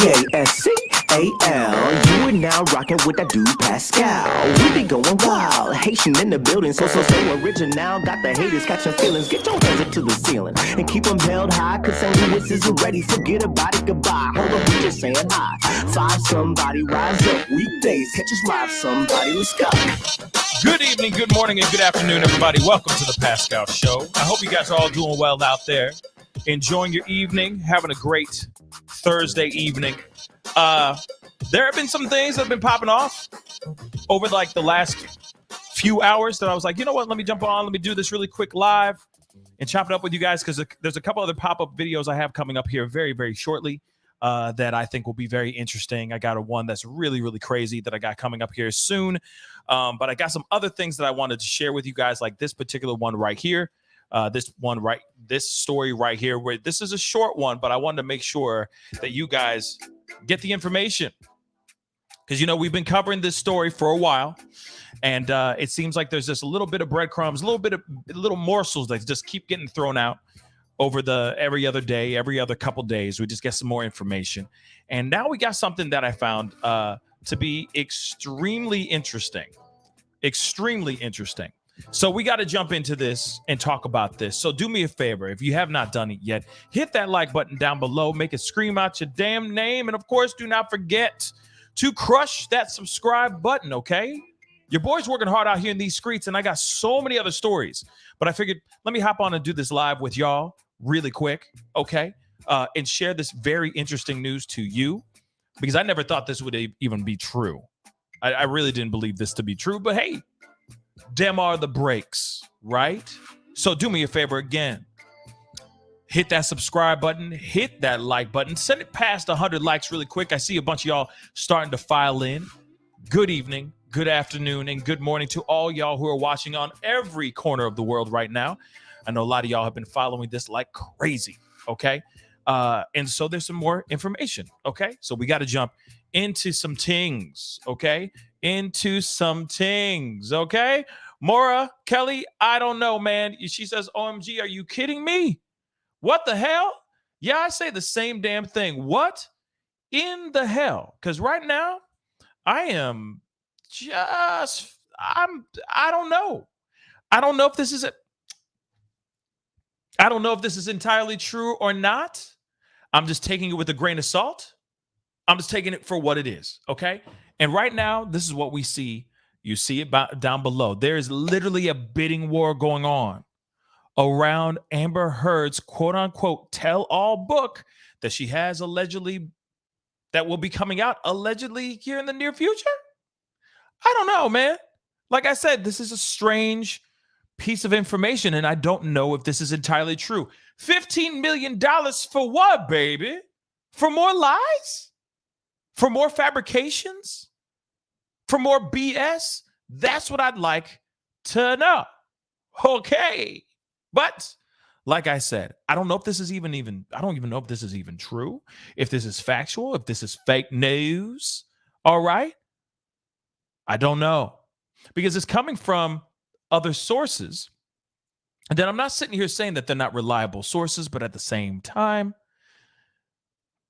Pascal. You are now rocking with that dude Pascal. We be going wild, Haitian in the building, so original. Got the haters catching feelings. Get your hands up to the ceiling and keep them held high. Cause St. Louis isn't ready. Forget about it, goodbye. Hold up, we just saying hi. Five somebody, rise up. Weekdays, catch us live. Somebody, let's go. Good evening, good morning, and good afternoon, everybody. Welcome to the Pascal Show. I hope you guys are all doing well out there, enjoying your evening, having a great Thursday evening. There have been some things that have been popping off over like the last few hours that I was like, you know what, let me jump on, let me do this really quick live and chop it up with you guys, because there's a couple other pop-up videos I have coming up here very, very shortly that I think will be very interesting. I got one that's really, really crazy that I got coming up here soon. But I got some other things that I wanted to share with you guys, like this particular one right here. This story right here, where this is a short one, but I wanted to make sure that you guys get the information, because you know we've been covering this story for a while, and it seems like there's just a little bit of breadcrumbs, little morsels that just keep getting thrown out over every other day, every other couple days. We just get some more information, and now we got something that I found to be extremely interesting. So we got to jump into this and talk about this. So do me a favor. If you have not done it yet, hit that like button down below. Make it scream out your damn name. And of course, do not forget to crush that subscribe button, okay? Your boy's working hard out here in these streets, and I got so many other stories. But I figured, let me hop on and do this live with y'all really quick, okay? And share this very interesting news to you, because I never thought this would even be true. I really didn't believe this to be true, but hey, them are the breaks, right? So do me a favor again. Hit that subscribe button. Hit that like button. Send it past 100 likes really quick. I see a bunch of y'all starting to file in. Good evening, good afternoon, and good morning to all y'all who are watching on every corner of the world right now. I know a lot of y'all have been following this like crazy, okay? And so there's some more information, okay? So we got to jump into some things, okay? Okay? Maura Kelly, I don't know, man. She says, OMG, are you kidding me? What the hell? Yeah, I say the same damn thing. What in the hell? Because right now, I don't know. I don't know if this is entirely true or not. I'm just taking it with a grain of salt. I'm just taking it for what it is, okay? And right now, this is what we see. You see it down below. There is literally a bidding war going on around Amber Heard's quote-unquote tell-all book that she has allegedly, that will be coming out allegedly here in the near future. I don't know, man. Like I said, this is a strange piece of information, and I don't know if this is entirely true. $15 million for what, baby? For more lies? For more fabrications? For more BS? That's what I'd like to know. Okay. But like I said, I don't know if this is I don't even know if this is even true, if this is factual, if this is fake news. All right. I don't know, because it's coming from other sources. And then I'm not sitting here saying that they're not reliable sources, but at the same time,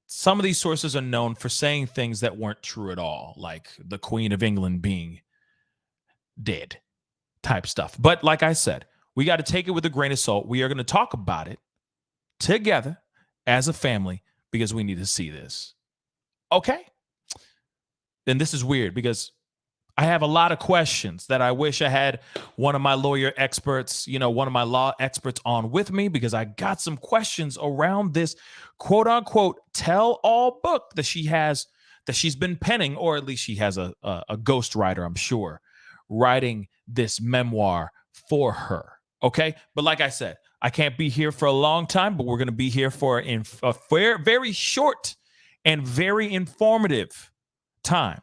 some of these sources are known for saying things that weren't true at all, like the Queen of England being dead type stuff. But like I said, we got to take it with a grain of salt. We are going to talk about it together as a family, because we need to see this. Okay? And this is weird, because I have a lot of questions that I wish I had one of my lawyer experts, one of my law experts on with me, because I got some questions around this quote unquote tell-all book that she's been penning, or at least she has a ghostwriter, I'm sure, writing this memoir for her. Okay. But like I said, I can't be here for a long time, but we're going to be here for a very short and very informative time.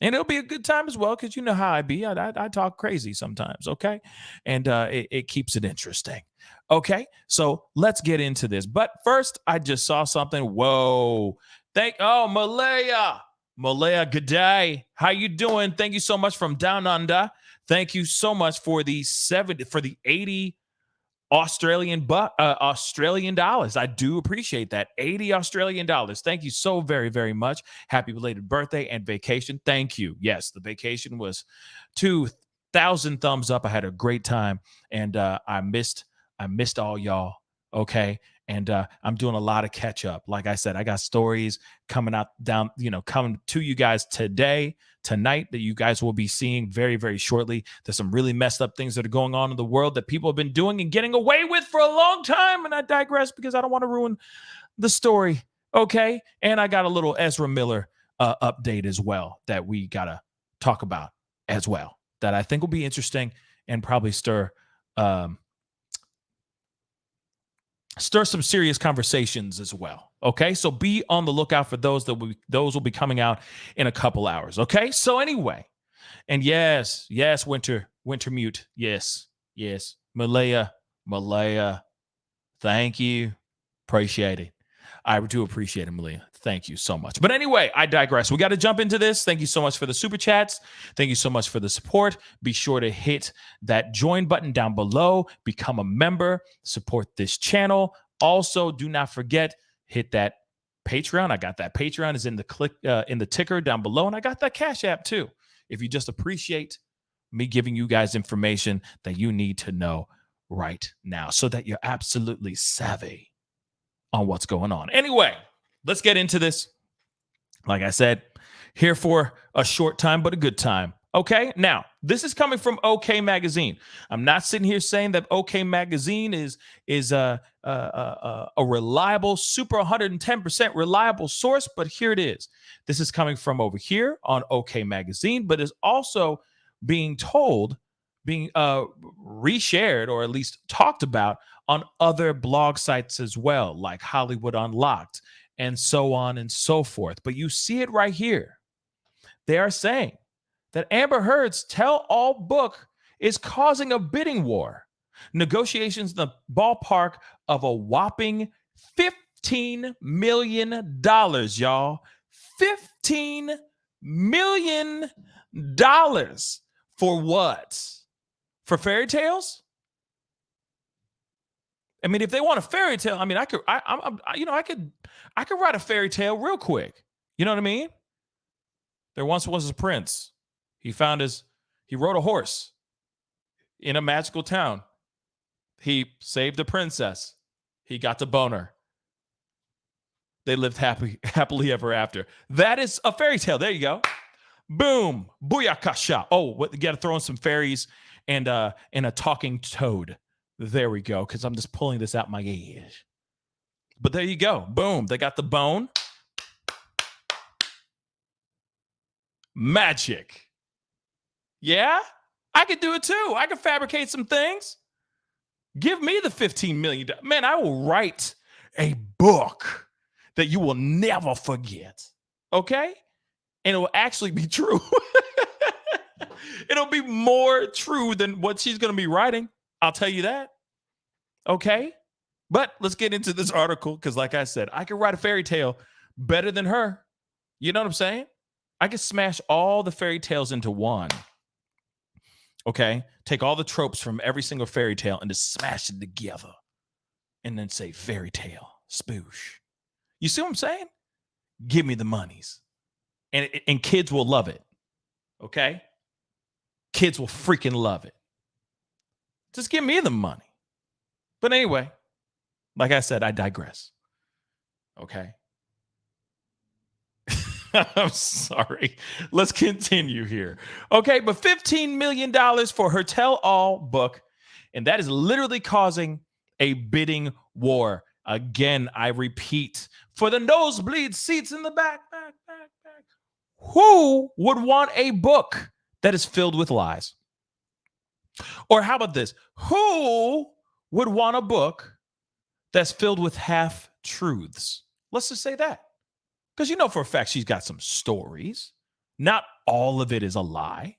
And it'll be a good time as well, because you know how I be. I talk crazy sometimes, okay? And it keeps it interesting, okay? So let's get into this. But first, I just saw something. Whoa. Malaya. Malaya, good day. How you doing? Thank you so much from Down Under. Thank you so much for the 80 Australian dollars. I do appreciate that. 80 Australian dollars. Thank you so very, very much. Happy belated birthday and vacation. Thank you. Yes, the vacation was 2,000 thumbs up. I had a great time, and I missed all y'all. Okay. And I'm doing a lot of catch up. Like I said, I got stories coming coming to you guys tonight that you guys will be seeing very, very shortly. There's some really messed up things that are going on in the world that people have been doing and getting away with for a long time. And I digress because I don't want to ruin the story. Okay. And I got a little Ezra Miller update as well that we got to talk about as well, that I think will be interesting and probably stir some serious conversations as well. Okay, so be on the lookout for those. Those will be coming out in a couple hours. Okay, so anyway, and yes, winter mute. Yes, Malaya, thank you, appreciate it. I do appreciate it, Malia. Thank you so much. But anyway, I digress. We got to jump into this. Thank you so much for the super chats. Thank you so much for the support. Be sure to hit that join button down below. Become a member. Support this channel. Also, do not forget, hit that Patreon. I got that Patreon is in the ticker down below, and I got that Cash App too. If you just appreciate me giving you guys information that you need to know right now, so that you're absolutely savvy on what's going on. Anyway, let's get into this. Like I said, here for a short time, but a good time. Okay, now this is coming from OK Magazine. I'm not sitting here saying that OK Magazine is a reliable, super 110% reliable source, but here it is. This is coming from over here on OK Magazine, but is also being reshared, or at least talked about on other blog sites as well, like Hollywood Unlocked and so on and so forth. But you see it right here. They are saying that Amber Heard's tell-all book is causing a bidding war. Negotiations in the ballpark of a whopping $15 million, y'all. $15 million. For what? For fairy tales? I mean, if they want a fairy tale, I mean, I could write a fairy tale real quick. You know what I mean? There once was a prince. He rode a horse in a magical town. He saved a princess. He got to boner. They lived happily ever after. That is a fairy tale. There you go. Boom. Booyakasha. Oh, you got to throw in some fairies and a talking toad. There we go, because I'm just pulling this out my ears. But there you go. Boom. They got the bone. Magic. Yeah? I could do it too. I could fabricate some things. Give me the $15 million. Man, I will write a book that you will never forget. Okay? And it will actually be true. It'll be more true than what she's going to be writing. I'll tell you that. Okay? But let's get into this article, because like I said, I can write a fairy tale better than her. You know what I'm saying? I could smash all the fairy tales into one. Okay? Take all the tropes from every single fairy tale and just smash it together. And then say fairy tale, spoosh. You see what I'm saying? Give me the monies. And kids will love it. Okay? Kids will freaking love it. Just give me the money. But anyway, like I said, I digress. Okay? I'm sorry. Let's continue here. Okay, but $15 million for her tell-all book, and that is literally causing a bidding war. Again, I repeat, for the nosebleed seats in the back. Who would want a book that is filled with lies? Or how about this? Who would want a book that's filled with half-truths? Let's just say that. Because you know for a fact she's got some stories. Not all of it is a lie.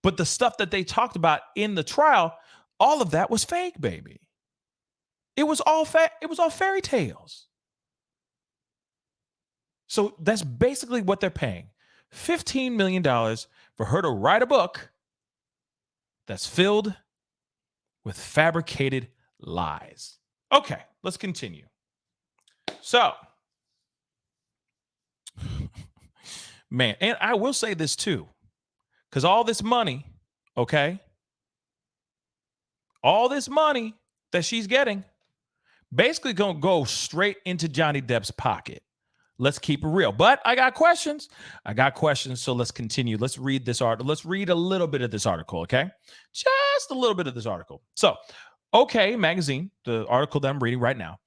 But the stuff that they talked about in the trial, all of that was fake, baby. It was all fairy tales. So that's basically what they're paying. $15 million for her to write a book that's filled with fabricated lies. Okay, let's continue. So, man, and I will say this too, because all this money, okay, all this money that she's getting basically gonna go straight into Johnny Depp's pocket. Let's keep it real. But I got questions. So let's continue. Let's read this article. Let's read a little bit of this article, okay? Just a little bit of this article. So, OK Magazine, the article that I'm reading right now,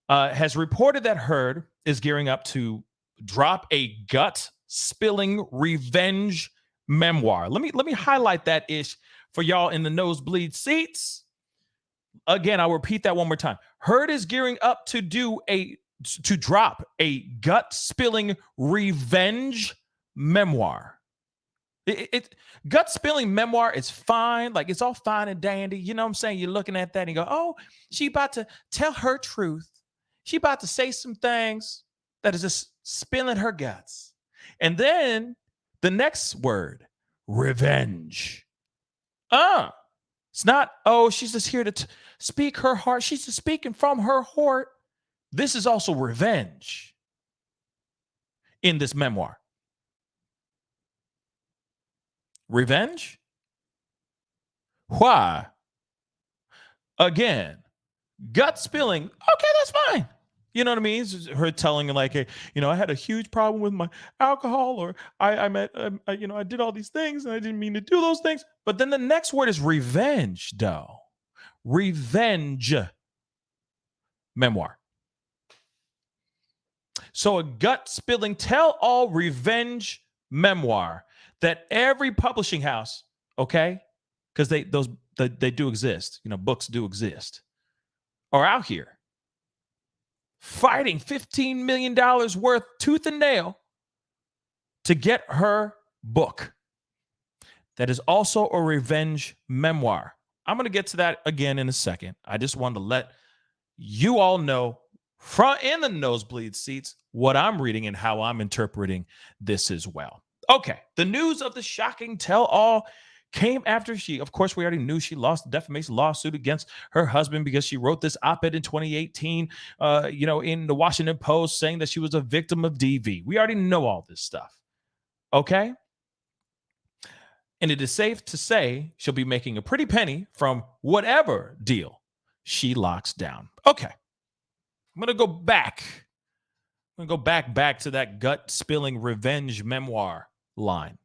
has reported that Heard is gearing up to drop a gut-spilling revenge memoir. Let me highlight that ish for y'all in the nosebleed seats. Again, I'll repeat that one more time. Heard is gearing up to drop a gut-spilling revenge memoir. Gut-spilling memoir is fine. Like, it's all fine and dandy. You know what I'm saying? You're looking at that and you go, oh, she about to tell her truth. She about to say some things that is just spilling her guts. And then the next word, revenge. It's not, oh, she's just here to speak her heart. She's just speaking from her heart. This is also revenge in this memoir. Revenge? Why? Again, gut spilling. Okay, that's fine. You know what I mean? It's her telling like, hey, I had a huge problem with my alcohol, or I did all these things and I didn't mean to do those things. But then the next word is revenge, though. Revenge memoir. So a gut-spilling, tell-all revenge memoir that every publishing house, okay, because they do exist, books do exist, are out here fighting $15 million worth tooth and nail to get her book. That is also a revenge memoir. I'm going to get to that again in a second. I just wanted to let you all know in the nosebleed seats what I'm reading and how I'm interpreting this as well. Okay, the news of the shocking tell-all came after of course, we already knew she lost the defamation lawsuit against her husband because she wrote this op-ed in 2018, in the Washington Post saying that she was a victim of DV. We already know all this stuff, okay? And it is safe to say she'll be making a pretty penny from whatever deal she locks down. Okay. I'm going to go back. I'm going to go back to that gut-spilling revenge memoir line.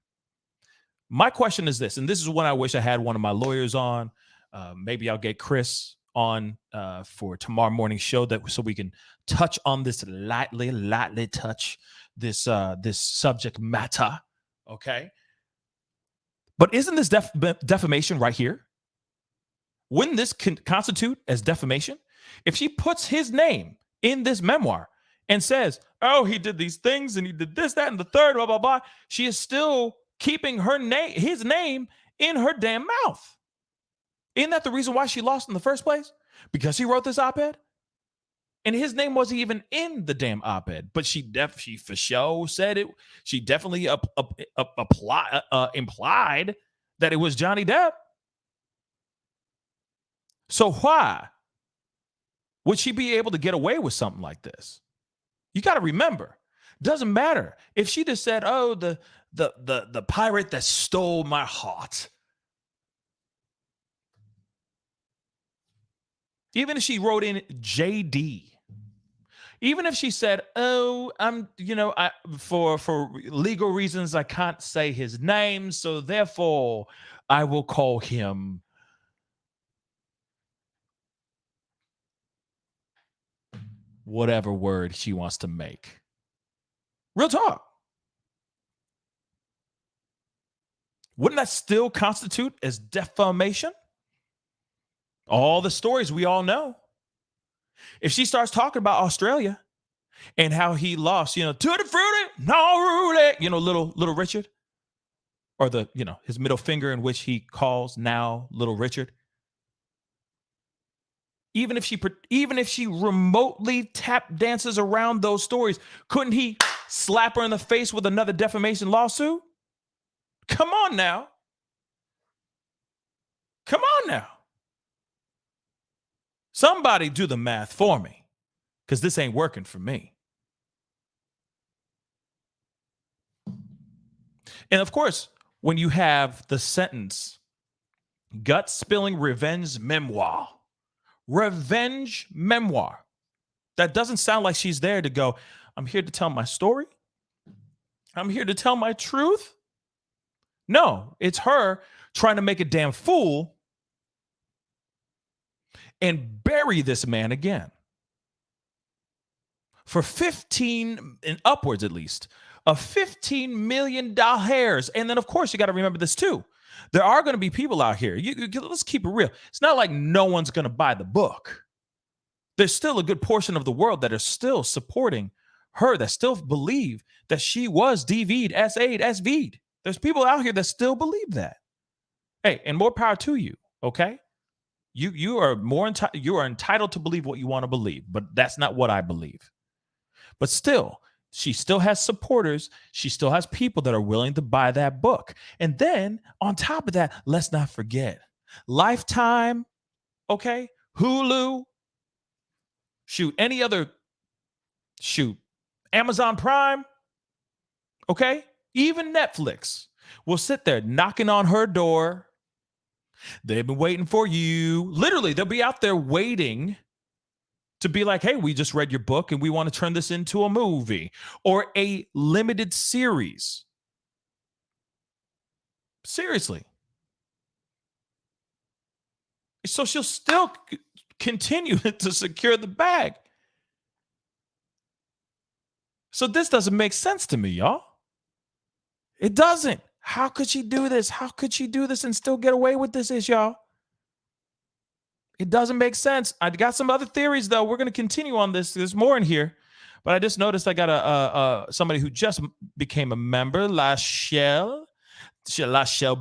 My question is this, and this is one I wish I had one of my lawyers on. Maybe I'll get Chris on for tomorrow morning's show so we can touch on this lightly touch this subject matter, okay? But isn't this defamation right here? Wouldn't this constitute as defamation? If she puts his name in this memoir and says, oh, he did these things and he did this, that, and the third, blah, blah, blah, she is still keeping his name in her damn mouth. Isn't that the reason why she lost in the first place? Because he wrote this op-ed? And his name wasn't even in the damn op-ed, but she for sure said it. She definitely implied that it was Johnny Depp. So why would she be able to get away with something like this? You got to remember, doesn't matter if she just said, "Oh, the pirate that stole my heart." Even if she wrote in JD, even if she said, "Oh, for legal reasons I can't say his name, so therefore I will call him whatever word she wants to make." Real talk. Wouldn't that still constitute as defamation? All the stories we all know. If she starts talking about Australia and how he lost, tutti frutti, no rudy, little Richard, or his middle finger in which he calls now little Richard. Even if she remotely tap dances around those stories, couldn't he slap her in the face with another defamation lawsuit? Come on now. Come on now. Somebody do the math for me, because this ain't working for me. And of course, when you have the sentence, gut spilling revenge memoir, that doesn't sound like she's there to go, I'm here to tell my story. I'm here to tell my truth. No, it's her trying to make a damn fool and bury this man again for 15 and upwards, at least, of $15 million. And then, of course, you got to remember this too. There are going to be people out here. Let's keep it real. It's not like no one's going to buy the book. There's still a good portion of the world that are still supporting her, that still believe that she was DV'd, SA'd, SV'd. There's people out here that still believe that. Hey, and more power to you, okay? You are you are entitled to believe what you want to believe, but that's not what I believe. But still, she still has supporters. She still has people that are willing to buy that book. And then on top of that, let's not forget Lifetime, okay? Hulu, Amazon Prime, okay? Even Netflix will sit there knocking on her door. They've been waiting for you. Literally, they'll be out there waiting to be like, hey, we just read your book and we want to turn this into a movie or a limited series. Seriously. So she'll still continue to secure the bag. So this doesn't make sense to me, y'all. It doesn't. How could she do this? How could she do this and still get away with this, y'all? It doesn't make sense. I got some other theories, though. We're going to continue on this. There's more in here. But I just noticed I got somebody who just became a member, Lachelle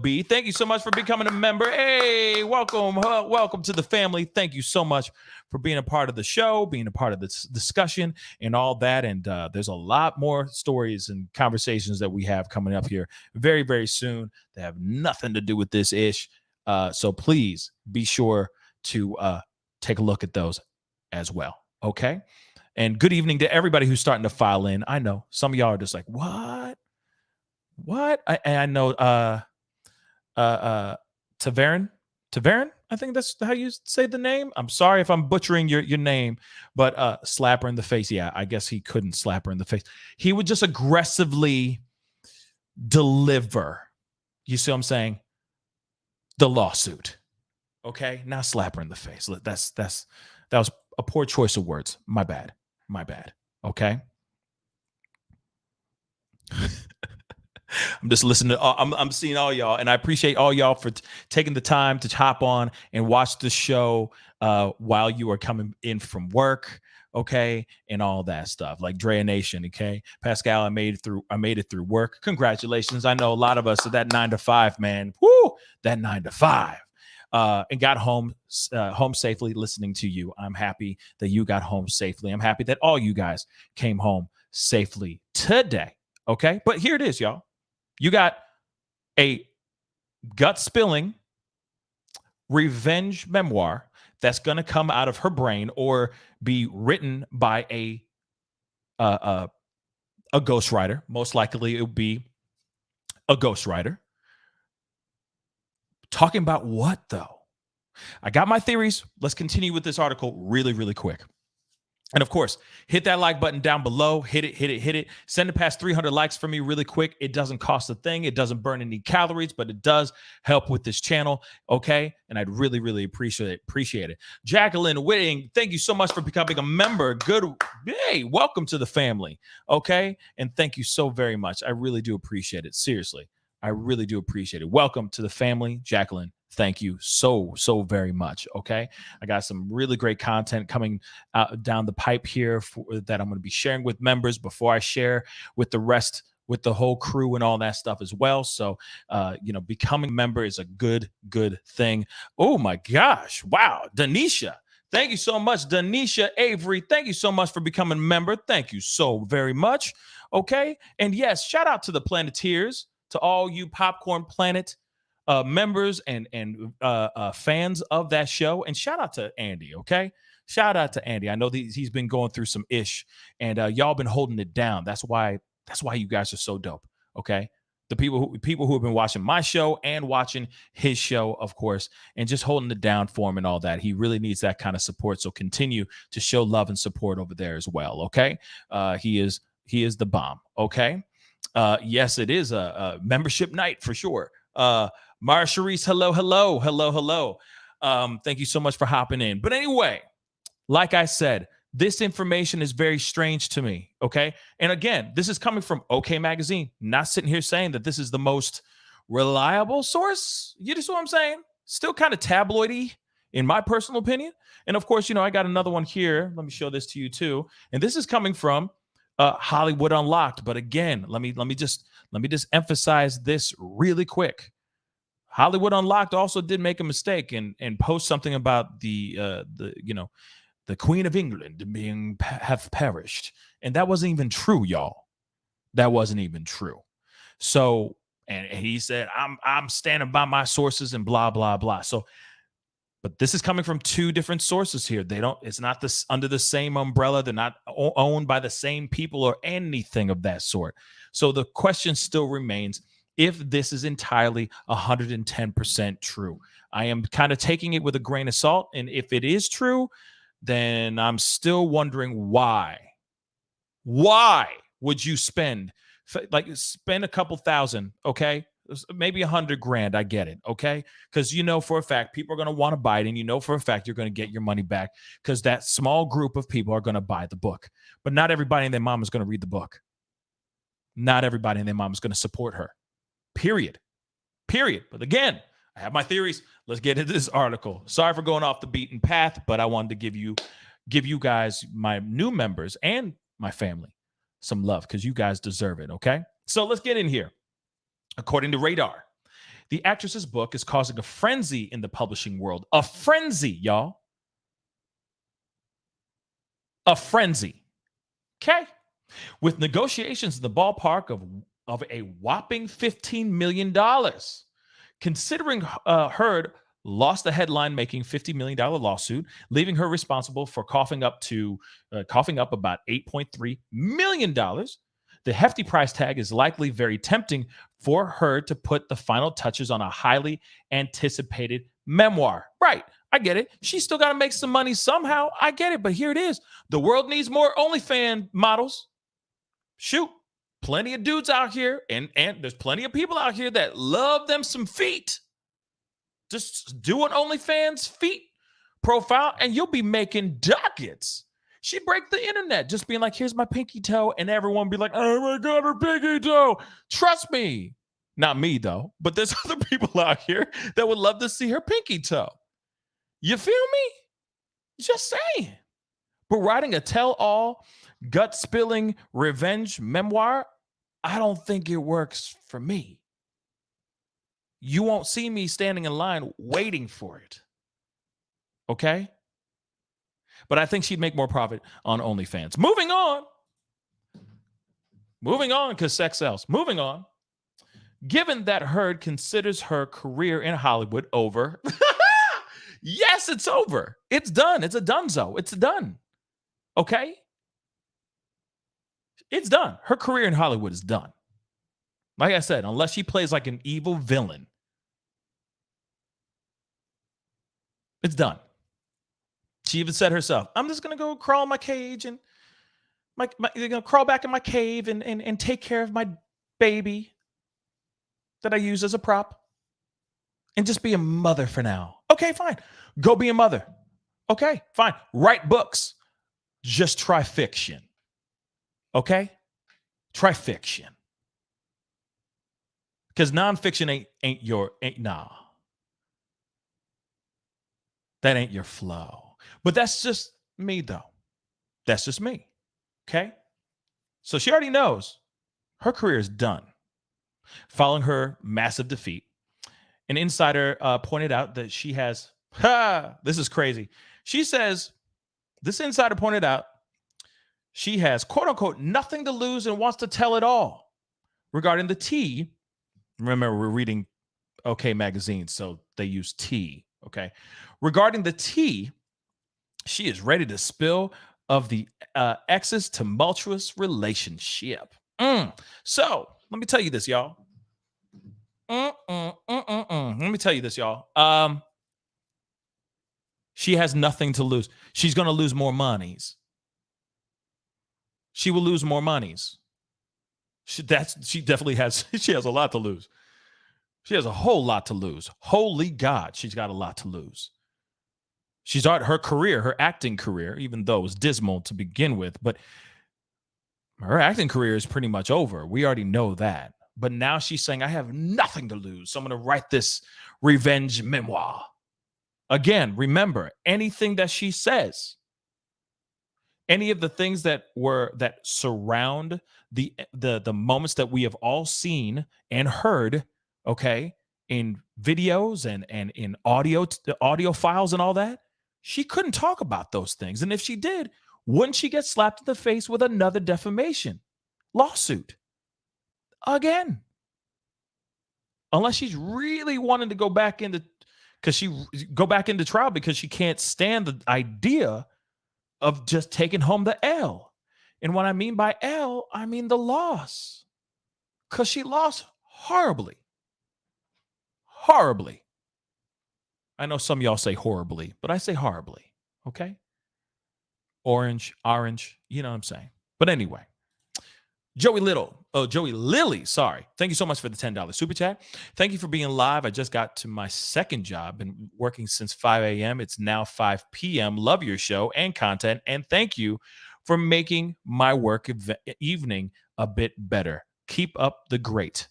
B. Thank you so much for becoming a member. Hey, welcome to the family. Thank you so much for being a part of the show, being a part of this discussion and all that. And there's a lot more stories and conversations that we have coming up here very, very soon that have nothing to do with this ish. So please be sure to take a look at those as well. Okay. And good evening to everybody who's starting to file in. I know some of y'all are just like, what? I know Taverin, I think that's how you say the name. I'm sorry if I'm butchering your name, but slap her in the face. Yeah, I guess he couldn't slap her in the face. He would just aggressively deliver, you see what I'm saying, the lawsuit. Okay, now slap her in the face. That was a poor choice of words. My bad. Okay. I'm just listening to. I'm seeing all y'all, and I appreciate all y'all for taking the time to hop on and watch the show while you are coming in from work, okay, and all that stuff. Like Drea Nation, okay, Pascal, I made it through work. Congratulations! I know a lot of us are that 9 to 5, man. Woo, that 9 to 5. And got home safely listening to you. I'm happy that you got home safely. I'm happy that all you guys came home safely today. Okay, but here it is, y'all. You got a gut-spilling revenge memoir that's going to come out of her brain or be written by a ghostwriter. Most likely it would be a ghostwriter. Talking about what, though? I got my theories. Let's continue with this article really, really quick. And of course, hit that like button down below. Hit it. Send it past 300 likes for me really quick. It doesn't cost a thing. It doesn't burn any calories, but it does help with this channel. Okay. And I'd really, really appreciate it. Jacqueline Whitting, thank you so much for becoming a member. Hey, welcome to the family. Okay. And thank you so very much. I really do appreciate it. Seriously. I really do appreciate it. Welcome to the family, Jacqueline. Thank you so very much. Okay. I got some really great content coming down the pipe here that I'm going to be sharing with members before I share with the rest, with the whole crew and all that stuff as well. So, becoming a member is a good thing. Oh my gosh. Wow. Denisha. Thank you so much. Denisha Avery. Thank you so much for becoming a member. Thank you so very much. Okay. And yes, shout out to the Planeteers, to all you Popcorn Planet members and fans of that show. And shout out to Andy, okay? Shout out to Andy. I know he's been going through some ish, and y'all been holding it down. That's why you guys are so dope, okay? The people who have been watching my show and watching his show, of course, and just holding it down for him and all that. He really needs that kind of support. So continue to show love and support over there as well. Okay, he is the bomb. Okay, yes, it is a membership night for sure. Mara Sharice, hello. Thank you so much for hopping in. But anyway, like I said, this information is very strange to me, okay? And again, this is coming from OK Magazine, not sitting here saying that this is the most reliable source. You just know what I'm saying? Still kind of tabloidy, in my personal opinion. And of course, I got another one here. Let me show this to you too. And this is coming from Hollywood Unlocked. But again, let me just emphasize this really quick. Hollywood Unlocked also did make a mistake and post something about the Queen of England have perished. And that wasn't even true, y'all. That wasn't even true. So, and he said, I'm standing by my sources and blah, blah, blah. So, but this is coming from two different sources here. It's not this under the same umbrella. They're not owned by the same people or anything of that sort. So the question still remains if this is entirely 110% true. I am kind of taking it with a grain of salt. And if it is true, then I'm still wondering why. Why would you spend a couple thousand, okay? Maybe $100,000, I get it, okay? Because for a fact people are going to want to buy it, and for a fact you're going to get your money back because that small group of people are going to buy the book. But not everybody and their mom is going to read the book. Not everybody and their mom is going to support her. Period. But again, I have my theories. Let's get into this article. Sorry for going off the beaten path, but I wanted to give you guys, my new members and my family, some love because you guys deserve it, okay? So let's get in here. According to Radar, the actress's book is causing a frenzy in the publishing world. A frenzy, y'all. A frenzy. Okay? With negotiations in the ballpark of a whopping $15 million. Considering Heard lost the headline-making $50 million lawsuit, leaving her responsible for coughing up about $8.3 million. The hefty price tag is likely very tempting for her to put the final touches on a highly anticipated memoir. Right, I get it. She's still got to make some money somehow. I get it, but here it is. The world needs more OnlyFans models. Shoot. Plenty of dudes out here, and there's plenty of people out here that love them some feet. Just do an OnlyFans feet profile, and you'll be making ducats. She'd break the internet just being like, here's my pinky toe, and everyone be like, oh my God, her pinky toe. Trust me. Not me, though, but there's other people out here that would love to see her pinky toe. You feel me? Just saying. But writing a tell-all, gut-spilling revenge memoir, I don't think it works for me. You won't see me standing in line waiting for it. Okay? But I think she'd make more profit on OnlyFans. Moving on, because sex sells. Moving on. Given that Heard considers her career in Hollywood over. Yes, it's over. It's done. It's a donezo. It's done. Okay? It's done. Her career in Hollywood is done. Like I said, unless she plays like an evil villain, it's done. She even said herself, I'm just going to go crawl in my cage and crawl back in my cave and take care of my baby that I use as a prop and just be a mother for now. Okay, fine. Go be a mother. Okay, fine. Write books. Just try fiction. Okay? Try fiction. Because nonfiction ain't nah. That ain't your flow. But that's just me, though. That's just me. Okay? So she already knows her career is done. Following her massive defeat, an insider pointed out that she has, this is crazy. She says, this insider pointed out, she has, quote unquote, nothing to lose and wants to tell it all. Regarding the tea, remember we're reading OK magazine, so they use tea. Okay. Regarding the tea, she is ready to spill of the ex's tumultuous relationship. So let me tell you this, y'all. Let me tell you this, y'all. She has nothing to lose. She's going to lose more monies. She will lose more monies. She definitely has. She has a lot to lose. She has a whole lot to lose. Holy God, she's got a lot to lose. She's her career, her acting career, even though it was dismal to begin with, but her acting career is pretty much over. We already know that. But now she's saying, I have nothing to lose. So I'm going to write this revenge memoir. Again, remember, anything that she says, any of the things that surround the moments that we have all seen and heard, okay, in videos and in audio files and all that, she couldn't talk about those things. And if she did, wouldn't she get slapped in the face with another defamation lawsuit again? Unless she's really wanting to go back into trial because she can't stand the idea of just taking home the L. And what I mean by L, I mean the loss. Because she lost horribly. Horribly. I know some of y'all say horribly, but I say horribly. Okay? Orange, you know what I'm saying. But anyway, Joey Lilly, sorry. Thank you so much for the $10 super chat. Thank you for being live. I just got to my second job. Been working since 5 a.m. It's now 5 p.m. Love your show and content. And thank you for making my work evening a bit better. Keep up the great.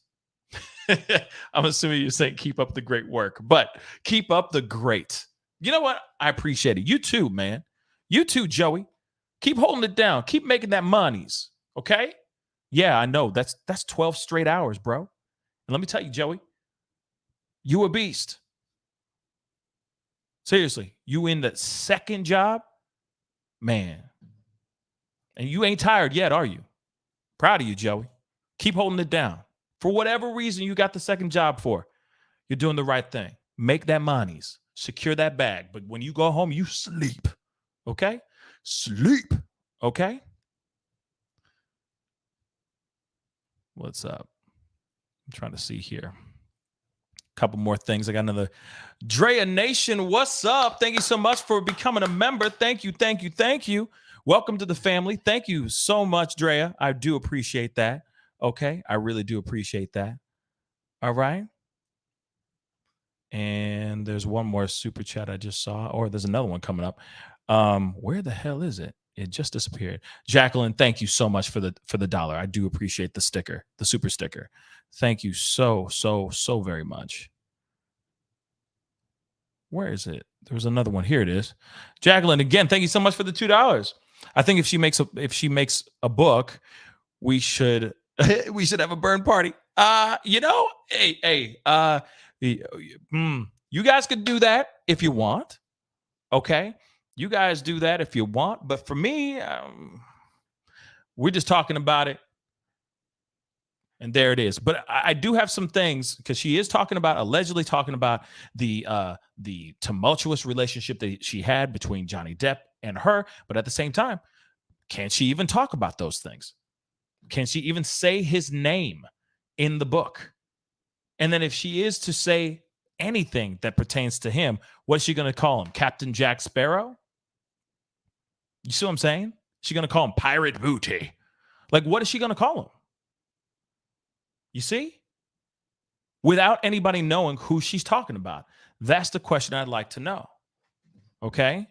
I'm assuming you're saying keep up the great work, but keep up the great. You know what? I appreciate it. You too, man. You too, Joey. Keep holding it down. Keep making that monies. Okay? Yeah, I know. That's 12 straight hours, bro. And let me tell you, Joey, you a beast. Seriously, you in the second job? Man. And you ain't tired yet, are you? Proud of you, Joey. Keep holding it down. For whatever reason you got the second job for, you're doing the right thing. Make that monies. Secure that bag. But when you go home, you sleep. Okay? Sleep. Okay? What's up? I'm trying to see here. A couple more things. I got another. Drea Nation, what's up? Thank you so much for becoming a member. Thank you, thank you, thank you. Welcome to the family. Thank you so much, Drea. I do appreciate that. Okay? I really do appreciate that. All right? And there's one more super chat I just saw, or there's another one coming up. Where the hell is it? It just disappeared. Jacqueline, thank you so much for the dollar. I do appreciate the sticker, the super sticker. Thank you so very much. Where is it? There's another one. Here it is. Jacqueline, again, thank you so much for the $2. I think if she makes a book, we should have a burn party. You guys could do that if you want. Okay? You guys do that if you want. But for me, we're just talking about it. And there it is. But I do have some things because she is allegedly talking about the tumultuous relationship that she had between Johnny Depp and her. But at the same time, can she even talk about those things? Can she even say his name in the book? And then if she is to say anything that pertains to him, what's she going to call him? Captain Jack Sparrow? You see what I'm saying? She's going to call him Pirate Booty. Like, what is she going to call him? You see? Without anybody knowing who she's talking about. That's the question I'd like to know. Okay?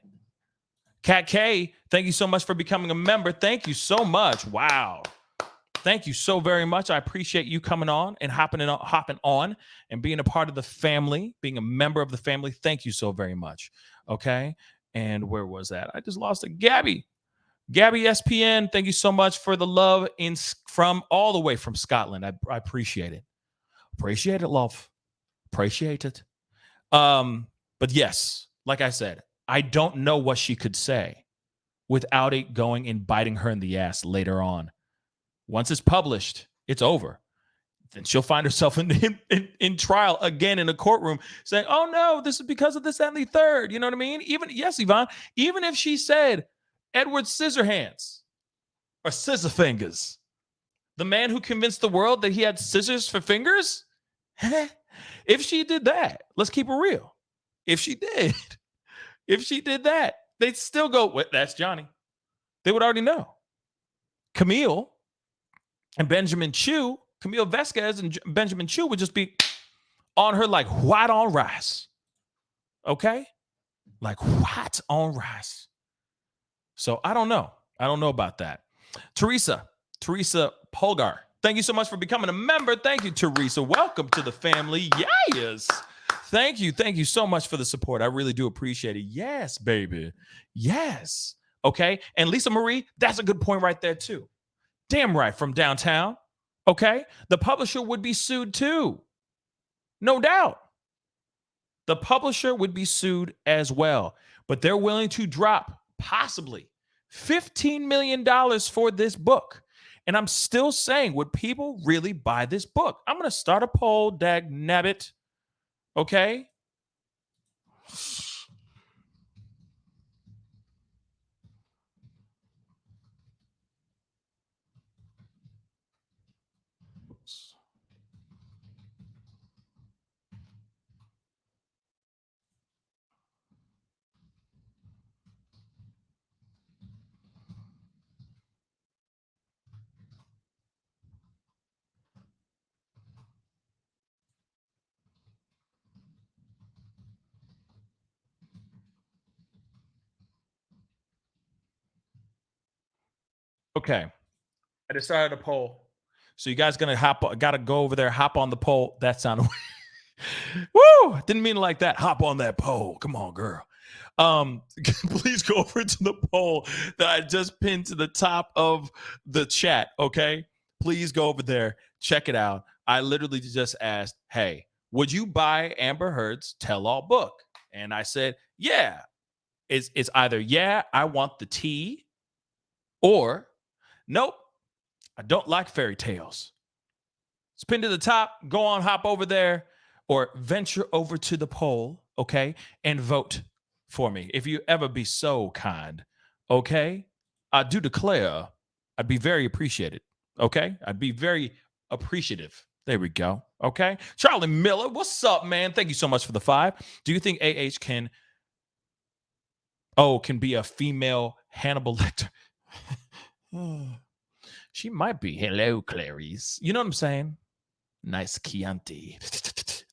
Kat K, thank you so much for becoming a member. Thank you so much. Wow. Thank you so very much. I appreciate you coming on and hopping on and being a part of the family, being a member of the family. Thank you so very much. Okay? And where was that? I just lost it. Gabby SPN, thank you so much for the love from all the way from Scotland. I appreciate it. Appreciate it, love. Appreciate it. But yes, like I said, I don't know what she could say without it going and biting her in the ass later on. Once it's published, it's over. then she'll find herself in trial again in a courtroom saying, oh no, this is because of this, that, and the third. You know what I mean? Even, yes, Yvonne, even if she said Edward Scissorhands or Scissor Fingers, the man who convinced the world that he had scissors for fingers, if she did that, let's keep it real. If she did that, they'd still go, well, that's Johnny. They would already know. Camille Vasquez and Benjamin Chew would just be on her like white on rice. Okay? Like white on rice. So I don't know. I don't know about that. Teresa Polgar, thank you so much for becoming a member. Thank you, Teresa. Welcome to the family. Yes. Thank you so much for the support. I really do appreciate it. Yes, baby. Yes. Okay. And Lisa Marie, that's a good point right there, too. Damn right, from downtown. Okay. The publisher would be sued, too. No doubt. The publisher would be sued as well. But they're willing to drop possibly $15 million for this book. And I'm still saying, would people really buy this book? I'm going to start a poll, dag nabbit. Okay? Okay. I decided a poll. So you guys gotta go over there, hop on the poll. That sounded woo! Didn't mean it like that. Hop on that poll. Come on, girl. Please go over to the poll that I just pinned to the top of the chat. Okay. Please go over there, check it out. I literally just asked, hey, would you buy Amber Heard's tell-all book? And I said, yeah. It's either yeah, I want the tea, or nope, I don't like fairy tales. Spin to the top, go on, hop over there, or venture over to the poll, okay, and vote for me. If you ever be so kind, okay? I do declare I'd be very appreciated, okay? I'd be very appreciative. There we go, okay? Charlie Miller, what's up, man? Thank you so much for the 5. Do you think AH can be a female Hannibal Lecter? She might be. Hello, Clarice. You know what I'm saying? Nice Chianti.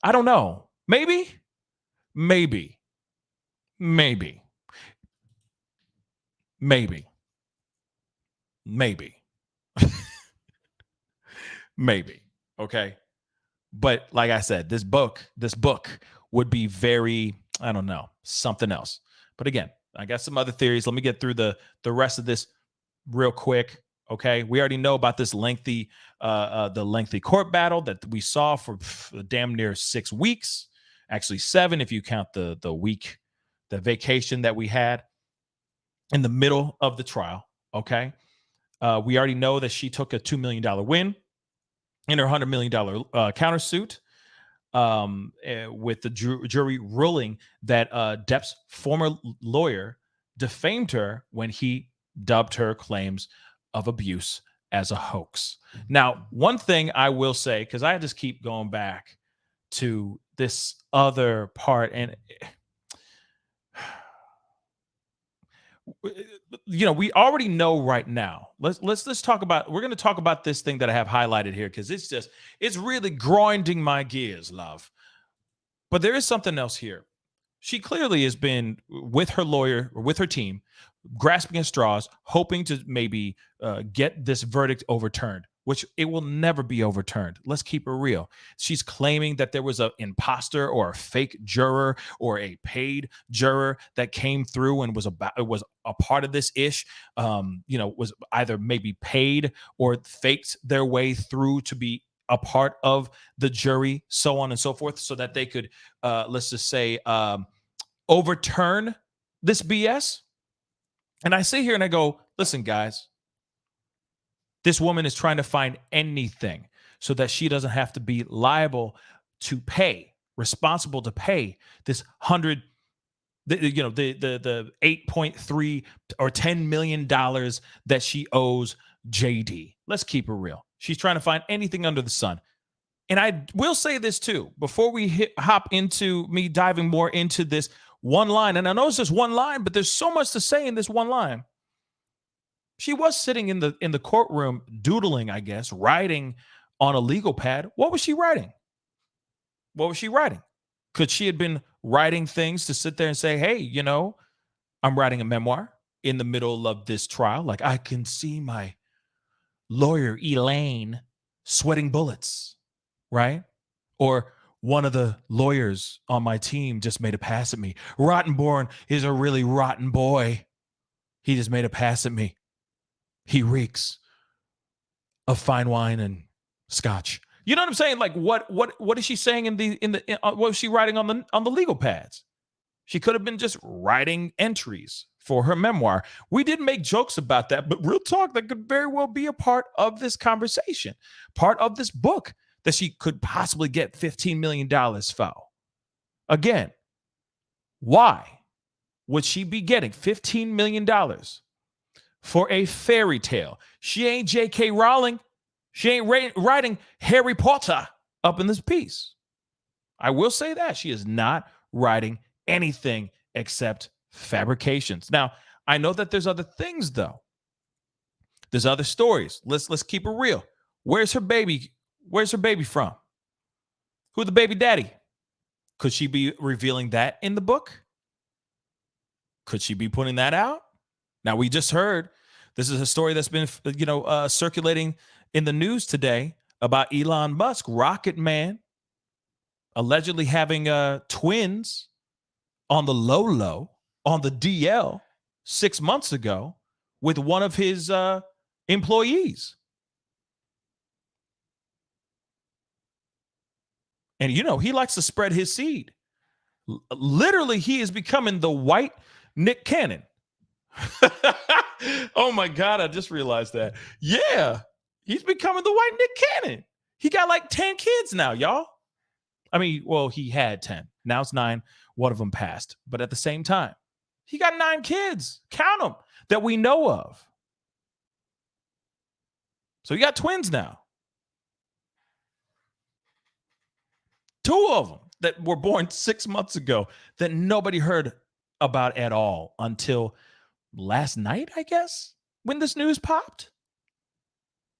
I don't know. Maybe. Maybe. Okay. But like I said, this book would be very, I don't know, something else. But again, I got some other theories. Let me get through the rest of this real quick. Okay, we already know about this the lengthy court battle that we saw for damn near 6 weeks, actually 7 if you count the vacation that we had in the middle of the trial. Okay, we already know that she took a $2 million win in her $100 million countersuit, with the jury ruling that Depp's former lawyer defamed her when he dubbed her claims of abuse as a hoax. Now, one thing I will say, because I just keep going back to this other part, and we already know right now. Let's talk about. We're going to talk about this thing that I have highlighted here, because it's really grinding my gears, love. But there is something else here. She clearly has been with her lawyer or with her team, grasping at straws, hoping to maybe get this verdict overturned, which it will never be overturned. Let's keep it real. She's claiming that there was an imposter or a fake juror or a paid juror that came through and was a part of this ish. Was either maybe paid or faked their way through to be a part of the jury, so on and so forth, so that they could, let's just say, overturn this BS. And I sit here and I go, listen, guys, this woman is trying to find anything so that she doesn't have to be responsible to pay this the 8.3 or $10 million that she owes JD. Let's keep it real. She's trying to find anything under the sun. And I will say this too, before we hop into me diving more into this one line. And I know it's just one line, but there's so much to say in this one line. She was sitting in the courtroom doodling, I guess, writing on a legal pad. What was she writing? What was she writing? Could she have been writing things to sit there and say, hey, I'm writing a memoir in the middle of this trial. Like, I can see my lawyer, Elaine, sweating bullets, right? Or one of the lawyers on my team just made a pass at me. Rottenborn is a really rotten boy. He just made a pass at me. He reeks of fine wine and scotch. You know what I'm saying? Like, what is she saying what was she writing on the legal pads? She could have been just writing entries for her memoir. We did make jokes about that, but real talk, that could very well be a part of this conversation, part of this book that she could possibly get $15 million for. Again, why would she be getting $15 million for a fairy tale? She ain't J.K. Rowling. She ain't writing Harry Potter up in this piece. I will say that she is not writing anything except fabrications. Now, I know that there's other things though. There's other stories. Let's keep it real. Where's her baby? Where's her baby from? Who the baby daddy? Could she be revealing that in the book? Could she be putting that out? Now, we just heard, this is a story that's been circulating in the news today about Elon Musk, Rocket Man, allegedly having twins on the low, on the DL 6 months ago with one of his employees. And, he likes to spread his seed. Literally, he is becoming the white Nick Cannon. Oh, my God, I just realized that. Yeah, he's becoming the white Nick Cannon. He got like 10 kids now, y'all. I mean, well, he had 10. Now it's 9. One of them passed. But at the same time, he got 9 kids. Count them, that we know of. So he got twins now. 2 of them that were born 6 months ago that nobody heard about at all until last night, I guess, when this news popped.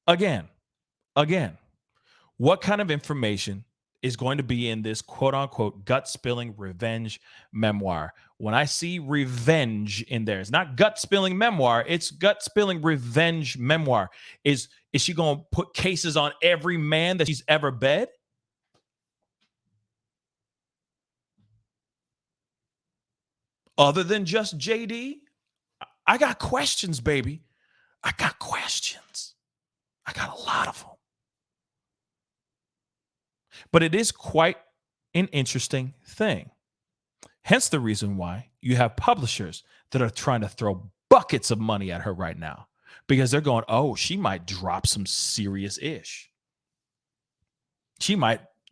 Again, what kind of information is going to be in this quote-unquote gut-spilling revenge memoir? When I see revenge in there, it's not gut-spilling memoir, it's gut-spilling revenge memoir. Is she going to put cases on every man that she's ever bed? Other than just JD? I got questions, baby. I got questions. I got a lot of them. But it is quite an interesting thing. Hence the reason why you have publishers that are trying to throw buckets of money at her right now, because they're going, oh, she might drop some serious ish.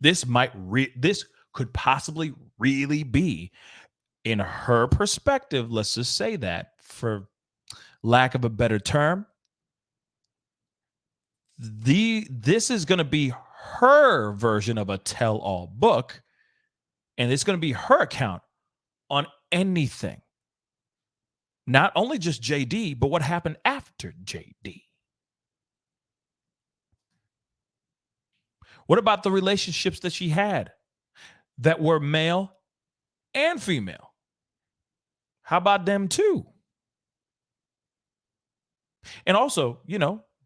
This could possibly really be, in her perspective, let's just say that, for lack of a better term, this is going to be her version of a tell-all book, and it's going to be her account on anything. Not only just JD, but what happened after JD. What about the relationships that she had that were male and female? How about them too? And also,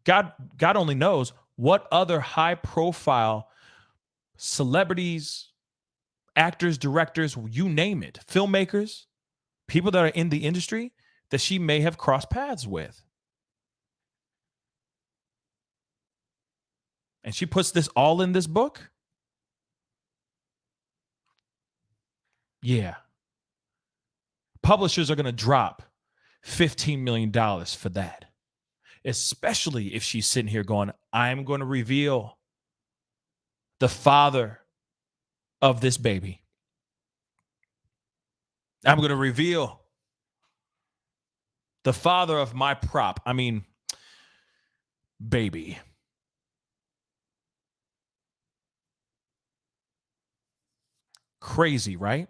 God only knows what other high-profile celebrities, actors, directors, you name it, filmmakers, people that are in the industry that she may have crossed paths with. And she puts this all in this book? Yeah. Publishers are going to drop $15 million for that. Especially if she's sitting here going, I'm going to reveal the father of this baby. I'm going to reveal the father of my prop. I mean, baby. Crazy, right?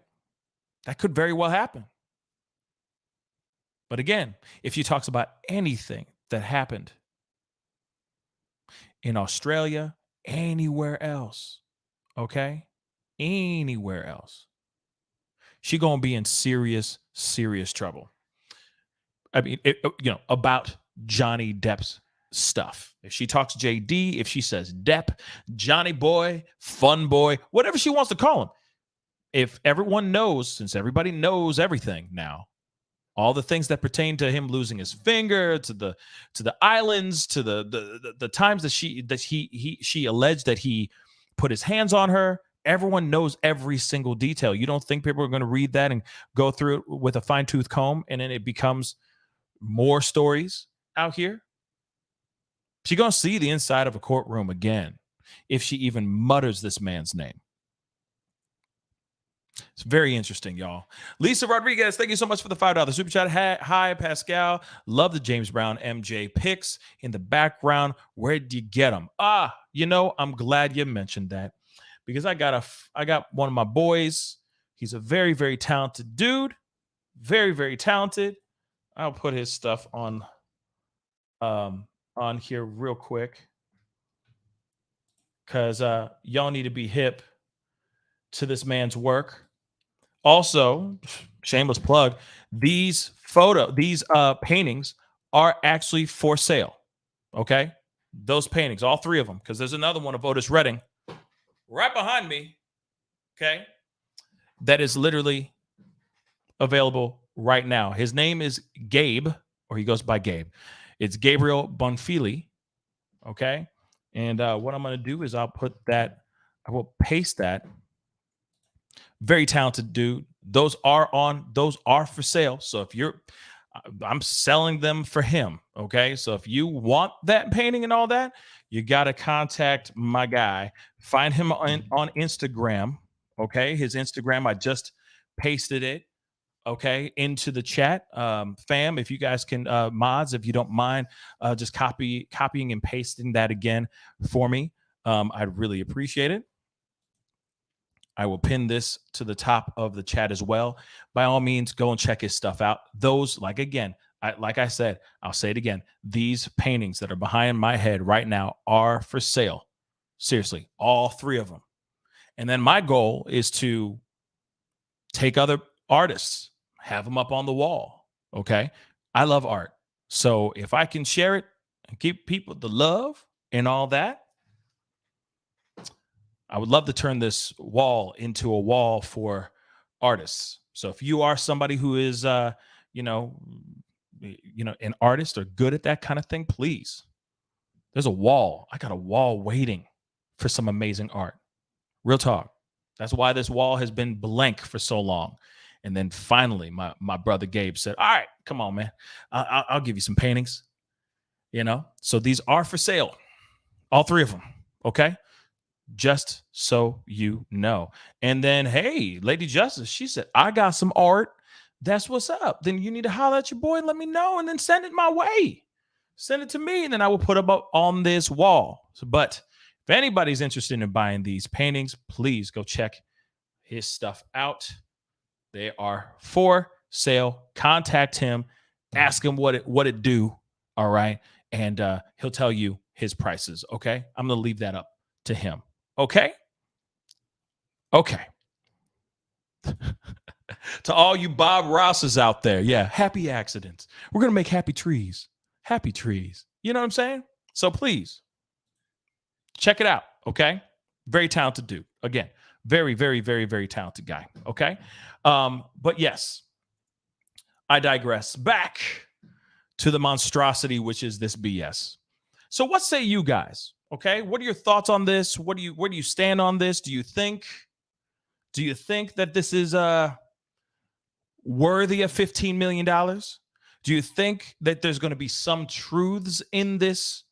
That could very well happen. But again, if she talks about anything that happened in Australia, anywhere else, okay? Anywhere else, she gonna be in serious, serious trouble. I mean, about Johnny Depp's stuff. If she talks JD, if she says Depp, Johnny boy, fun boy, whatever she wants to call him. If everyone knows, since everybody knows everything now, all the things that pertain to him losing his finger, to the islands, to the times that she alleged that he put his hands on her. Everyone knows every single detail. You don't think people are going to read that and go through it with a fine-tooth comb, and then it becomes more stories out here? She's going to see the inside of a courtroom again if she even mutters this man's name. It's very interesting, y'all. Lisa Rodriguez, thank you so much for the $5 super chat. Hi, Pascal. Love the James Brown MJ picks in the background. Where'd you get them? I'm glad you mentioned that, because I got one of my boys. He's a very, very talented dude. Very, very talented. I'll put his stuff on here real quick, because y'all need to be hip to this man's work. Also, shameless plug, these paintings are actually for sale. Okay? Those paintings, all three of them, because there's another one of Otis Redding right behind me. Okay? That is literally available right now. His name is Gabe, or he goes by Gabe. It's Gabriel Bonfili. Okay? And what I'm going to do is I will paste that. Very talented dude. Those are for sale. So if I'm selling them for him. Okay. So if you want that painting and all that, you got to contact my guy. Find him on Instagram. Okay. His Instagram, I just pasted it. Okay. Into the chat. Fam, if you guys can, mods, if you don't mind, just copying and pasting that again for me. I'd really appreciate it. I will pin this to the top of the chat as well. By all means, go and check his stuff out. Those, like I said, I'll say it again. These paintings that are behind my head right now are for sale. Seriously, all three of them. And then my goal is to take other artists, have them up on the wall. Okay. I love art. So if I can share it and keep people the love and all that, I would love to turn this wall into a wall for artists. So if you are somebody who is, an artist or good at that kind of thing, please. There's a wall. I got a wall waiting for some amazing art. Real talk. That's why this wall has been blank for so long. And then finally, my brother Gabe said, all right, come on, man. I'll give you some paintings. So these are for sale. All three of them. Okay. Just so you know. And then, hey, Lady Justice, she said, I got some art. That's what's up. Then you need to holler at your boy and let me know, and then send it my way. Send it to me, and then I will put them up on this wall. But if anybody's interested in buying these paintings, please go check his stuff out. They are for sale. Contact him. Ask him what it do. All right. And he'll tell you his prices. Okay. I'm going to leave that up to him. Okay. To all you Bob Rosses out there, yeah, happy accidents. We're going to make happy trees. Happy trees. You know what I'm saying? So please, check it out, okay? Very talented dude. Again, very, very, very, very talented guy, okay? But yes, I digress. Back to the monstrosity, which is this BS. So what say you guys? Okay, what are your thoughts on this? Where do you stand on this? Do you think that this is worthy of $15 million? Do you think that there's going to be some truths in this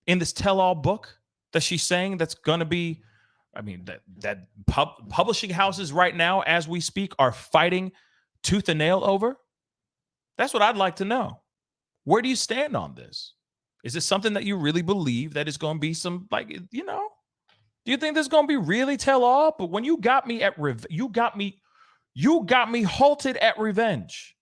tell-all book that she's saying that's going to be I mean, that publishing houses right now, as we speak, are fighting tooth and nail over? That's what I'd like to know. Where do you stand on this? Is this something that you really believe that is going to be some, like, you know, do you think this is going to be really tell all? But when you got me at you got me halted at revenge.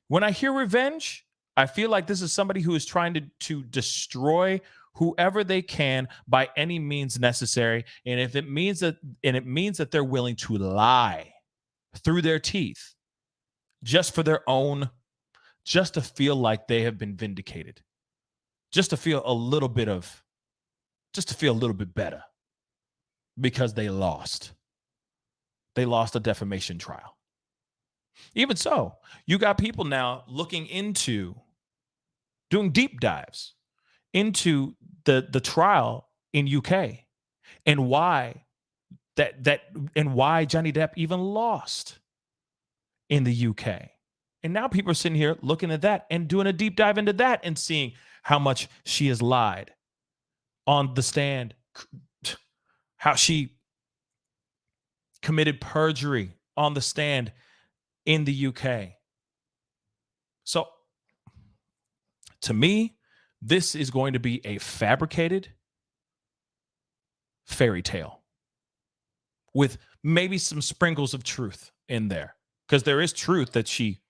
When I hear revenge, I feel like this is somebody who is trying to destroy whoever they can by any means necessary. And if it means that they're willing to lie through their teeth just for their own, just to feel like they have been vindicated, just to feel a little bit better because they lost a defamation trial. Even so, you got people now looking into doing deep dives into the trial in UK and why why Johnny Depp even lost in the UK. And now people are sitting here looking at that and doing a deep dive into that and seeing how much she has lied on the stand, how she committed perjury on the stand in the UK. So to me, this is going to be a fabricated fairy tale with maybe some sprinkles of truth in there, because there is truth that she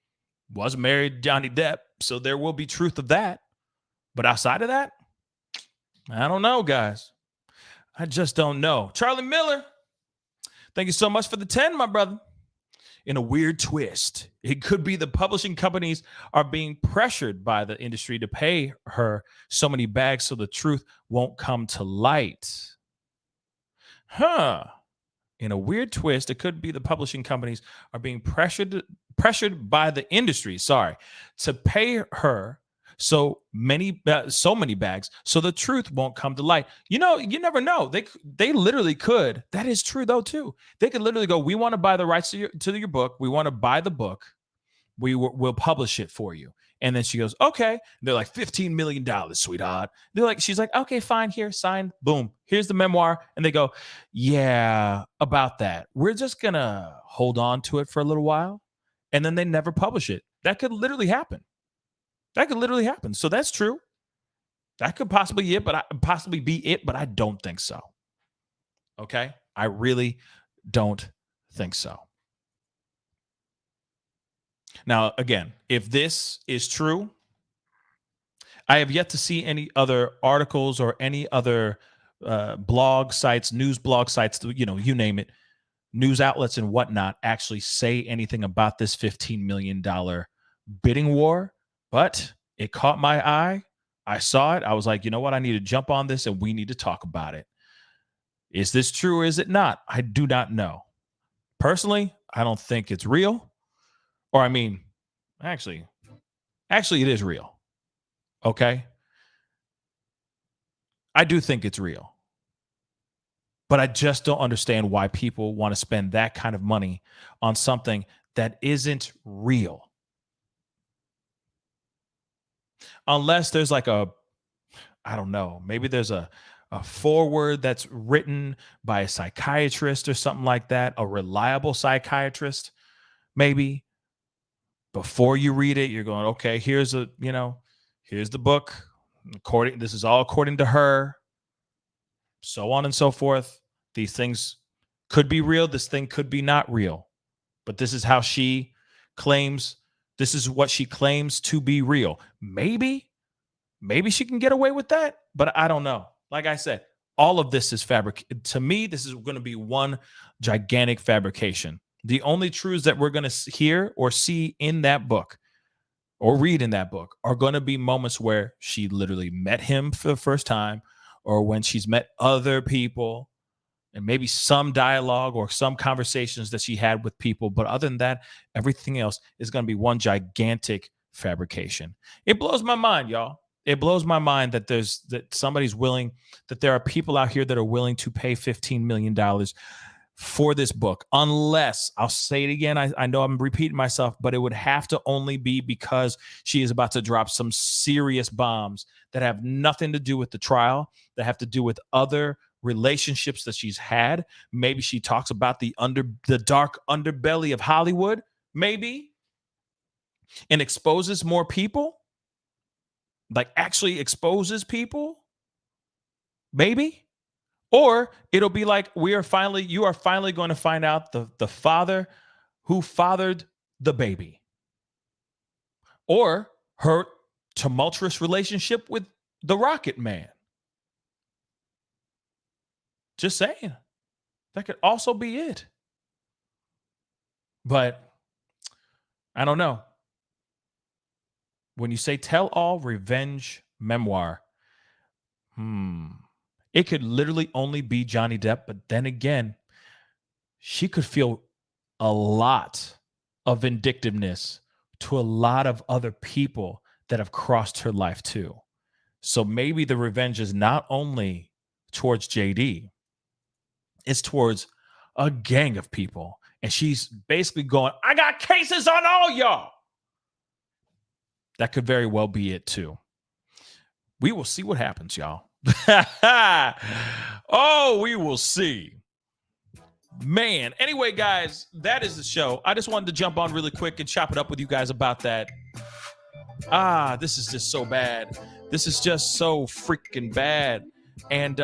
was married to Johnny Depp. So there will be truth of that. But outside of that, I don't know, guys. I just don't know. Charlie Miller, thank you so much for the 10, my brother. In a weird twist, it could be the publishing companies are being pressured by the industry to pay her so many bags so the truth won't come to light. In a weird twist, it could be the publishing companies are being pressured by the industry, to pay her so many bags so the truth won't come to light. You know, you never know. They literally could. That is true though too. They could literally go, we want to buy the rights to your book. We want to buy the book. We'll publish it for you. And then she goes, okay. And they're like, $15 million, sweetheart. She's like, okay, fine, here, sign, boom. Here's the memoir. And they go, yeah, about that. We're just going to hold on to it for a little while. And then they never publish it. That could literally happen. So that's true. That could possibly be it, but I don't think so. Okay? I really don't think so. Now, again, if this is true, I have yet to see any other articles or any other blog sites, news blog sites, you name it, news outlets and whatnot actually say anything about this $15 million bidding war. But it caught my eye. I saw it. I was like, you know what? I need to jump on this and we need to talk about it. Is this true or is it not? I do not know. Personally, I don't think it's real. Or I mean, actually, it is real. Okay? I do think it's real. But I just don't understand why people want to spend that kind of money on something that isn't real. Unless there's like I don't know, maybe there's a foreword that's written by a psychiatrist or something like that, a reliable psychiatrist, maybe. Before you read it, you're going, okay, here's the book. This is all according to her, so on and so forth. These things could be real. This thing could be not real. But this is how she claims. This is what she claims to be real. Maybe she can get away with that, but I don't know. Like I said, all of this is to me, this is going to be one gigantic fabrication. The only truths that we're going to hear or see in that book or read in that book are going to be moments where she literally met him for the first time, or when she's met other people, and maybe some dialogue or some conversations that she had with people. But other than that, everything else is going to be one gigantic fabrication. It blows my mind, y'all. It blows my mind that that there are people out here that are willing to pay $15 million for this book, unless, I'll say it again, I know I'm repeating myself, but it would have to only be because she is about to drop some serious bombs that have nothing to do with the trial, that have to do with other relationships that she's had. Maybe she talks about the dark underbelly of Hollywood, maybe, and exposes more people, like actually exposes people, maybe. Or it'll be like you are finally going to find out the father who fathered the baby, or her tumultuous relationship with the Rocket Man. Just saying. That could also be it. But I don't know. When you say tell all revenge memoir, it could literally only be Johnny Depp. But then again, she could feel a lot of vindictiveness to a lot of other people that have crossed her life too. So maybe the revenge is not only towards JD, it's towards a gang of people. And she's basically going, I got cases on all y'all. That could very well be it too. We will see what happens, y'all. Oh, we will see. Man. Anyway, guys, that is the show. I just wanted to jump on really quick and chop it up with you guys about that. This is just so bad. This is just so freaking bad. And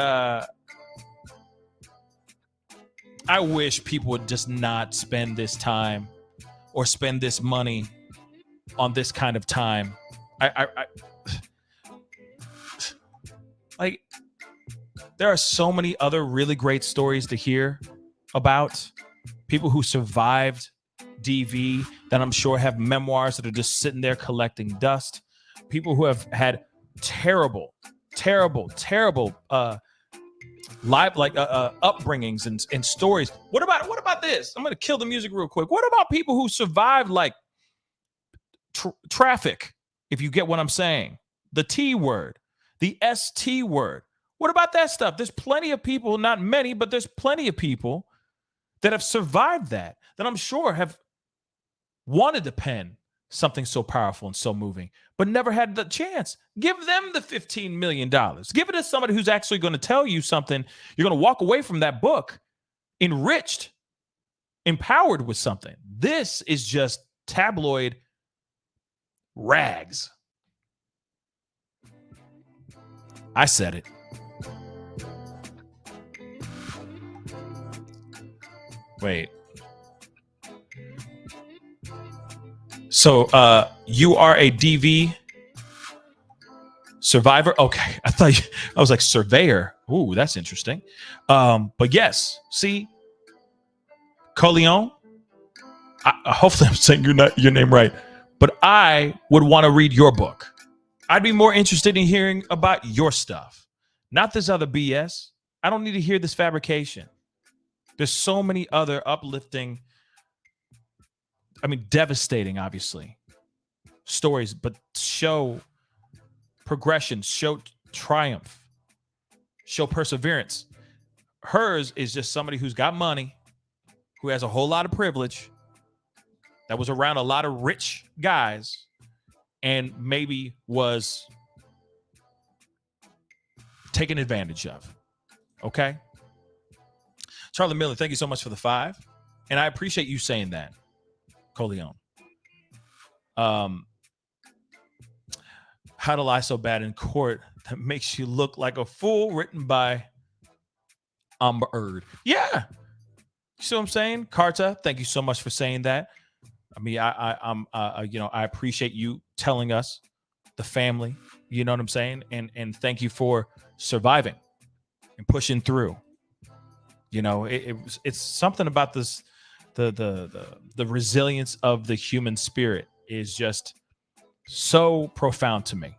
I wish people would just not spend this time or spend this money on this kind of time. I like, there are so many other really great stories to hear about people who survived DV that I'm sure have memoirs that are just sitting there collecting dust. People who have had terrible upbringings and stories. What about this? I'm going to kill the music real quick. What about people who survived like traffic, if you get what I'm saying? The T word, the ST word. What about that stuff? There's plenty of people, not many, but there's plenty of people that have survived that I'm sure have wanted to pen something so powerful and so moving, but never had the chance. Give them the $15 million. Give it to somebody who's actually going to tell you something. You're going to walk away from that book enriched, empowered with something. This is just tabloid rags. I said it. Wait. So you are a DV survivor? Okay. I was like surveyor. Ooh, that's interesting. But yes, see, Coleon, hopefully I'm saying your name right, but I would want to read your book. I'd be more interested in hearing about your stuff, not this other BS. I don't need to hear this fabrication. There's so many other uplifting, devastating, obviously, stories, but show progression, show triumph, show perseverance. Hers is just somebody who's got money, who has a whole lot of privilege, that was around a lot of rich guys, and maybe was taken advantage of. Okay? Charlie Miller, thank you so much for the 5. And I appreciate you saying that, Coleon. How to lie so bad in court that makes you look like a fool, written by Amber Erd. Yeah. You see what I'm saying? Carta, thank you so much for saying that. I appreciate you telling us, the family, you know what I'm saying? And thank you for surviving and pushing through. You know, it's something about this, the resilience of the human spirit is just so profound to me,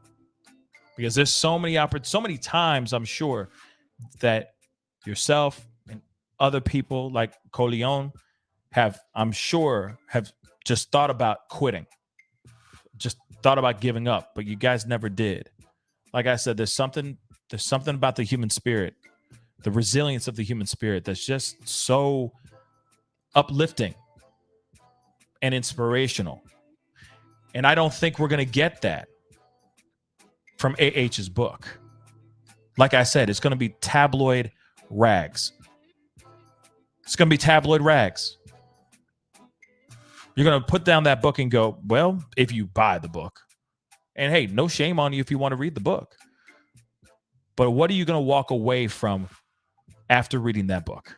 because there's so many times, I'm sure, that yourself and other people like Coleon have just thought about quitting, just thought about giving up, but you guys never did. Like I said, there's something about the human spirit, the resilience of the human spirit, that's just so uplifting and inspirational. And I don't think we're going to get that from AH's book. Like I said, it's going to be tabloid rags. It's going to be tabloid rags. You're going to put down that book and go, well, if you buy the book. And hey, no shame on you if you want to read the book. But what are you going to walk away from after reading that book?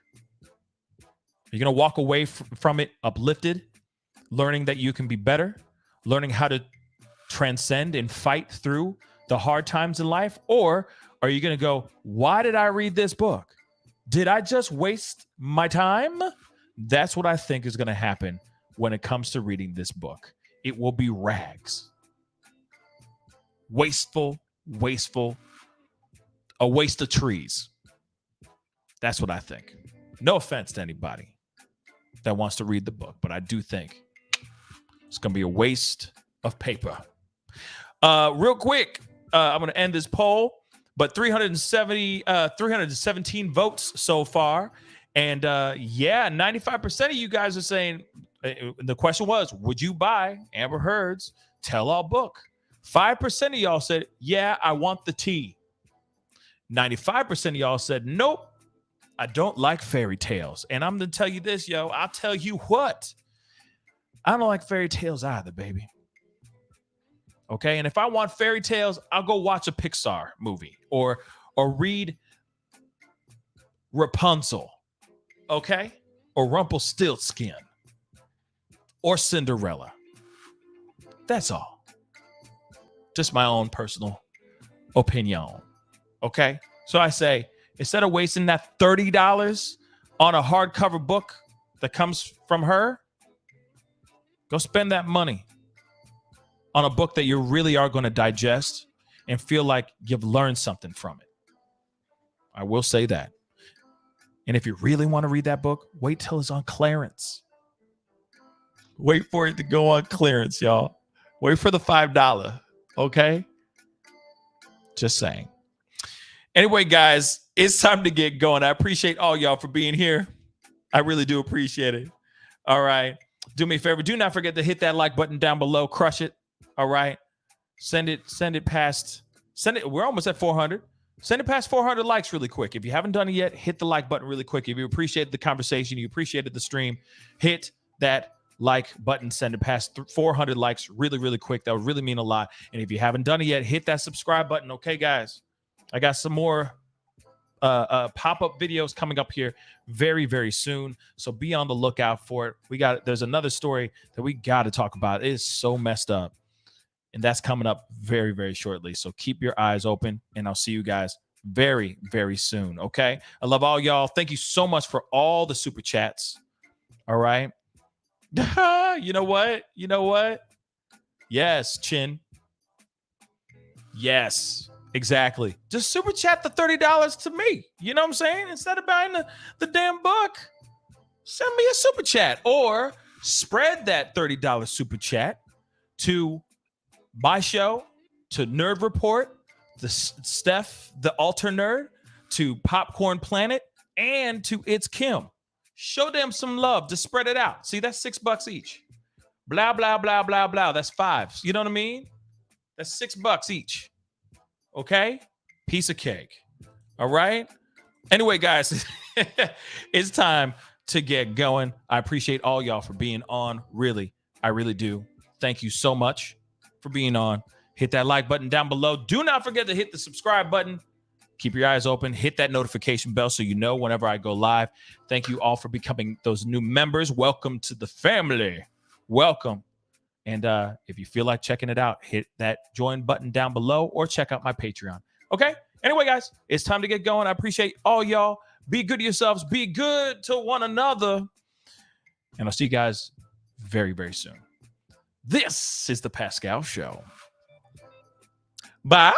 You're going to walk away from it uplifted, learning that you can be better, learning how to transcend and fight through the hard times in life? Or are you going to go, why did I read this book? Did I just waste my time? That's what I think is going to happen when it comes to reading this book. It will be rags. Wasteful, a waste of trees. That's what I think. No offense to anybody that wants to read the book, but I do think it's going to be a waste of paper. Real quick, I'm going to end this poll, but 317 votes so far. And 95% of you guys are saying, the question was, would you buy Amber Heard's tell-all book? 5% of y'all said, yeah, I want the tea. 95% of y'all said, nope, I don't like fairy tales. And I'm going to tell you this, yo, I'll tell you what. I don't like fairy tales either, baby. Okay, and if I want fairy tales, I'll go watch a Pixar movie or read Rapunzel, okay? Or Rumpelstiltskin or Cinderella. That's all. Just my own personal opinion, okay? So I say, instead of wasting that $30 on a hardcover book that comes from her, go spend that money on a book that you really are going to digest and feel like you've learned something from it. I will say that. And if you really want to read that book, wait till it's on clearance. Wait for it to go on clearance, y'all. Wait for the $5, okay? Just saying. Anyway, guys, it's time to get going. I appreciate all y'all for being here. I really do appreciate it. All right. Do me a favor. Do not forget to hit that like button down below. Crush it. All right. Send it past. We're almost at 400. Send it past 400 likes really quick. If you haven't done it yet, hit the like button really quick. If you appreciated the conversation, you appreciated the stream, hit that like button. Send it past 400 likes really, really quick. That would really mean a lot. And if you haven't done it yet, hit that subscribe button. Okay, guys. I got some more pop-up videos coming up here very, very soon. So be on the lookout for it. There's another story that we got to talk about. It is so messed up. And that's coming up very, very shortly. So keep your eyes open, and I'll see you guys very, very soon. Okay. I love all y'all. Thank you so much for all the super chats. All right. You know what? Yes, Chin. Yes. Exactly. Just super chat the $30 to me. You know what I'm saying? Instead of buying the damn book, send me a super chat or spread that $30 super chat to my show, to Nerd Report, to Steph, the Alter Nerd, to Popcorn Planet, and to It's Kim. Show them some love to spread it out. See, that's $6 each. Blah, blah, blah, blah, blah. That's $5. You know what I mean? That's $6 each. Okay? Piece of cake. All right? Anyway, guys, it's time to get going. I appreciate all y'all for being on. Really, I really do. Thank you so much for being on. Hit that like button down below. Do not forget to hit the subscribe button. Keep your eyes open. Hit that notification bell so you know whenever I go live. Thank you all for becoming those new members. Welcome to the family. Welcome. And if you feel like checking it out, hit that join button down below or check out my Patreon. Okay? Anyway, guys, it's time to get going. I appreciate all y'all. Be good to yourselves. Be good to one another. And I'll see you guys very, very soon. This is The Pascal Show. Bye.